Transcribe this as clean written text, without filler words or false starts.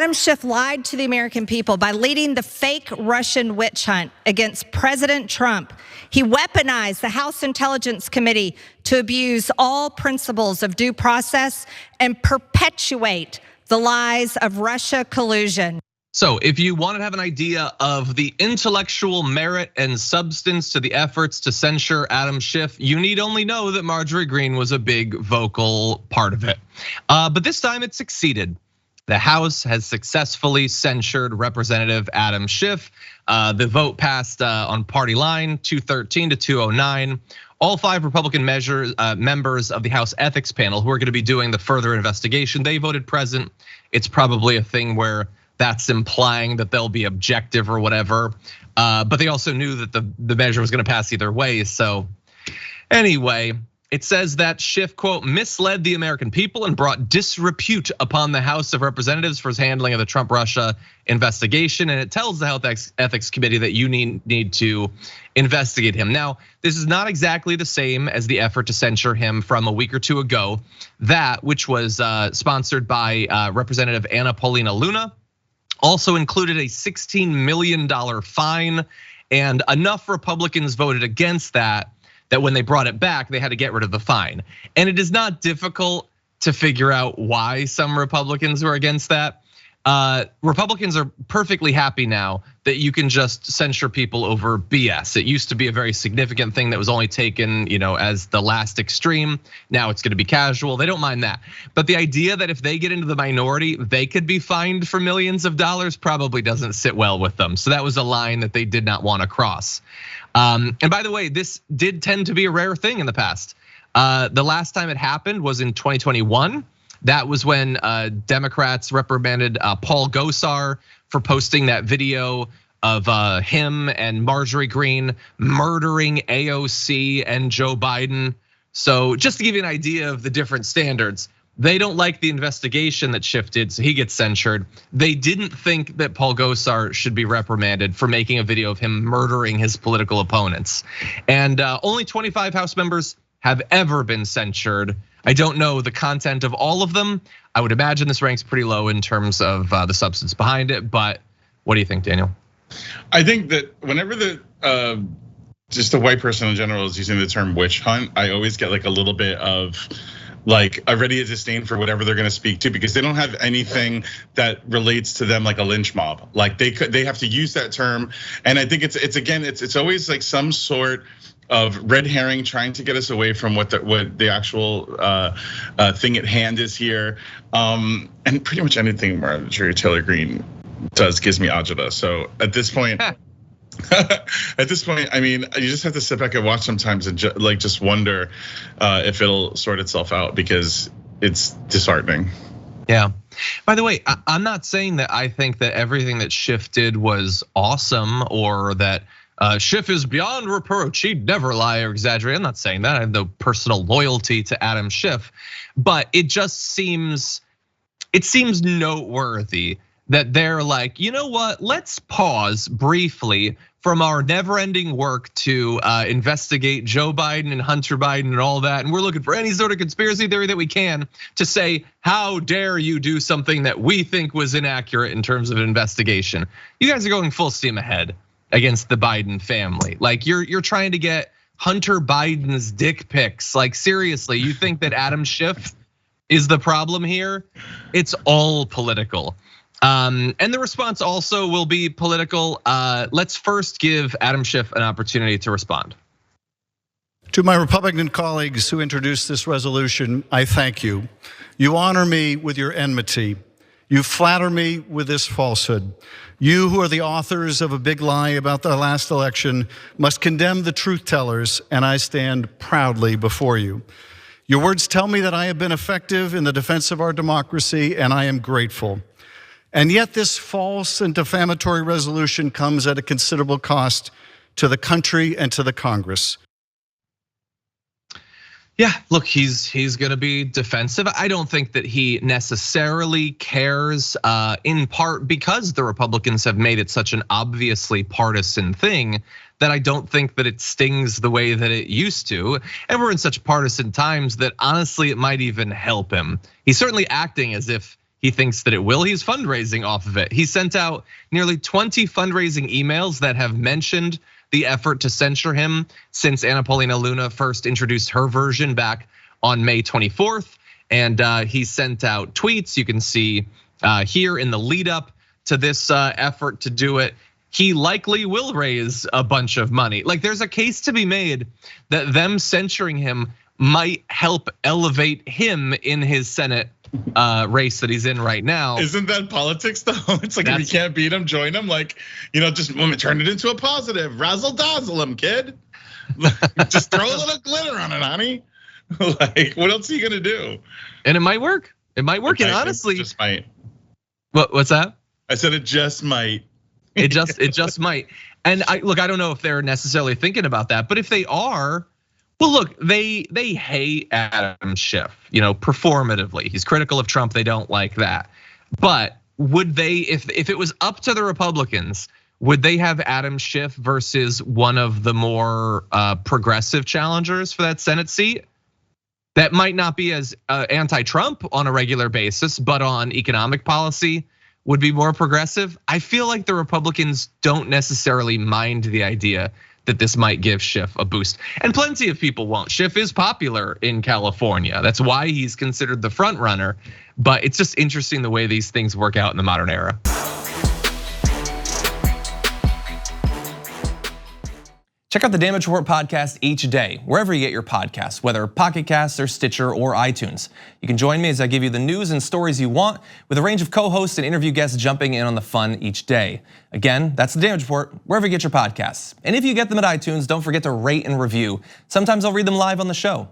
Adam Schiff lied to the American people by leading the fake Russian witch hunt against President Trump. He weaponized the House Intelligence Committee to abuse all principles of due process and perpetuate the lies of Russia collusion. So if you want to have an idea of the intellectual merit and substance to the efforts to censure Adam Schiff, you need only know that Marjorie Greene was a big vocal part of it. But this time it succeeded. The House has successfully censured Representative Adam Schiff. The vote passed on party line, 213 to 209. All 5 Republican members of the House Ethics Panel who are going to be doing the further investigation, they voted present. It's probably a thing where that's implying that they'll be objective or whatever. But they also knew that the measure was going to pass either way. So anyway, it says that Schiff, quote, misled the American people and brought disrepute upon the House of Representatives for his handling of the Trump-Russia investigation. And it tells the House Ethics Committee that you need to investigate him. Now, this is not exactly the same as the effort to censure him from a week or two ago. That, which was sponsored by Representative Anna Paulina Luna, also included a $16 million fine, and enough Republicans voted against that when they brought it back, they had to get rid of the fine. And it is not difficult to figure out why some Republicans were against that. Republicans are perfectly happy now that you can just censure people over BS. It used to be a very significant thing that was only taken, as the last extreme. Now it's going to be casual. They don't mind that. But the idea that if they get into the minority, they could be fined for millions of dollars probably doesn't sit well with them. So that was a line that they did not want to cross. And by the way, this did tend to be a rare thing in the past. The last time it happened was in 2021. That was when Democrats reprimanded Paul Gosar for posting that video of him and Marjorie Greene murdering AOC and Joe Biden. So just to give you an idea of the different standards, they don't like the investigation that Schiff did, so he gets censured. They didn't think that Paul Gosar should be reprimanded for making a video of him murdering his political opponents. And only 25 House members have ever been censured. I don't know the content of all of them. I would imagine this ranks pretty low in terms of the substance behind it, but what do you think, Daniel? I think that whenever just a white person in general is using the term witch hunt, I always get like a little bit of already a disdain for whatever they're going to speak to, because they don't have anything that relates to them like a lynch mob. Like they have to use that term, and I think it's always like some sort of red herring trying to get us away from what the actual thing at hand is here. And pretty much anything Marjorie Taylor Greene does gives me agita. So at this point, I mean, you just have to sit back and watch sometimes and just wonder if it'll sort itself out, because it's disheartening. Yeah. By the way, I'm not saying that I think that everything that Schiff did was awesome, or that Schiff is beyond reproach. He'd never lie or exaggerate. I'm not saying that. I have no personal loyalty to Adam Schiff, but it just seems noteworthy that they're like, you know what? Let's pause briefly from our never-ending work to investigate Joe Biden and Hunter Biden and all that, and we're looking for any sort of conspiracy theory that we can to say, how dare you do something that we think was inaccurate in terms of an investigation? You guys are going full steam ahead against the Biden family. Like you're trying to get Hunter Biden's dick pics. Like seriously, you think that Adam Schiff is the problem here? It's all political. And the response also will be political. Let's first give Adam Schiff an opportunity to respond. To my Republican colleagues who introduced this resolution, I thank you. You honor me with your enmity. You flatter me with this falsehood. You who are the authors of a big lie about the last election must condemn the truth tellers, and I stand proudly before you. Your words tell me that I have been effective in the defense of our democracy, and I am grateful. And yet this false and defamatory resolution comes at a considerable cost to the country and to the Congress. Yeah, look, he's gonna be defensive. I don't think that he necessarily cares, in part because the Republicans have made it such an obviously partisan thing that I don't think that it stings the way that it used to. And we're in such partisan times that honestly, it might even help him. He's certainly acting as if He thinks that it will. He's fundraising off of it. He sent out nearly 20 fundraising emails that have mentioned the effort to censure him since Anna Paulina Luna first introduced her version back on May 24th. And he sent out tweets. You can see here in the lead up to this effort to do it. He likely will raise a bunch of money. Like, there's a case to be made that them censuring him might help elevate him in his Senate race that he's in right now. Isn't that politics though? It's like, if you can't beat him, join him. Like, just turn it into a positive. Razzle dazzle him, kid. Just throw a little glitter on it, honey. Like, what else are you gonna do? And it might work. It might work. And honestly, it just might. What's that? I said it just might. It just might. And I don't know if they're necessarily thinking about that, but if they are, well, look, they hate Adam Schiff, performatively. He's critical of Trump. They don't like that. But would they, if it was up to the Republicans, would they have Adam Schiff versus one of the more progressive challengers for that Senate seat? That might not be as anti-Trump on a regular basis, but on economic policy would be more progressive. I feel like the Republicans don't necessarily mind the idea that this might give Schiff a boost. And plenty of people won't. Schiff is popular in California. That's why he's considered the front runner. But it's just interesting the way these things work out in the modern era. Check out the Damage Report podcast each day, wherever you get your podcasts, whether Pocket Casts or Stitcher or iTunes. You can join me as I give you the news and stories you want, with a range of co-hosts and interview guests jumping in on the fun each day. Again, that's the Damage Report, wherever you get your podcasts. And if you get them at iTunes, don't forget to rate and review. Sometimes I'll read them live on the show.